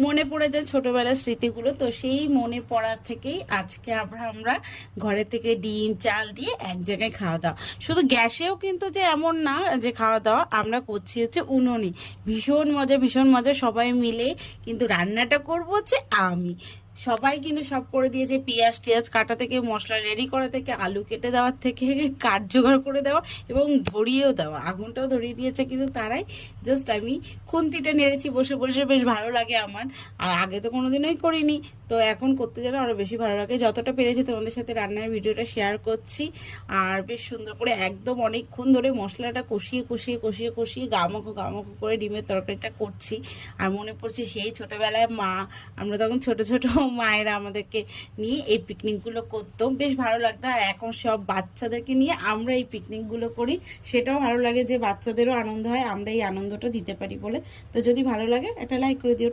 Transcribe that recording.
মনে পড়ে যায় ছোটবেলার স্মৃতিগুলো। তো সেই মনে পড়া থেকেই আজকে আমরা ঘরে থেকে ডিম চাল দিয়ে এক জায়গায় খাওয়া দাওয়া, শুধু গ্যাসেও কিন্তু যে এমন না যে খাওয়া দাওয়া আমরা করছি হচ্ছে উনুনে। ভীষণ মজা ভীষণ মজা, সবাই মিলে কিন্তু রান্নাটা করবো হচ্ছে আমি। সবাই কিন্তু সব করে দিয়েছে, পেঁয়াজ টিয়াজ কাটা থেকে মশলা রেডি করা থেকে আলু কেটে দেওয়ার থেকে কাঠ জোগাড় করে দেওয়া এবং ধরিয়েও দেওয়া, আগুনটাও ধরিয়ে দিয়েছে কিন্তু তারাই। জাস্ট আমি খুন্তিটা নেড়েছি বসে বসে, বেশ ভালো লাগে আমার। আর আগে তো কোনোদিনই করিনি, তো এখন করতে গেলে আরও বেশি ভালো লাগে। যতটা পেরেছি তোমাদের সাথে রান্নার ভিডিওটা শেয়ার করছি। আর বেশ সুন্দর করে একদম অনেকক্ষণ ধরে মশলাটা কষিয়ে কষিয়ে কষিয়ে কষিয়ে গামাখো গামাখো করে ডিমের তরকারিটা করছি। আর মনে পড়ছে সেই ছোটোবেলায় মা, আমরা তখন ছোট ছোট মায়েরা আমাদেরকে নিয়ে এই পিকনিকগুলো করতো, বেশ ভালো লাগতো। আর এখন সব বাচ্চাদেরকে নিয়ে আমরা এই পিকনিকগুলো করি, সেটাও ভালো লাগে যে বাচ্চাদেরও আনন্দ হয়, আমরা এই আনন্দটা দিতে পারি বলে। তো যদি ভালো লাগে একটা লাইক করে দিও।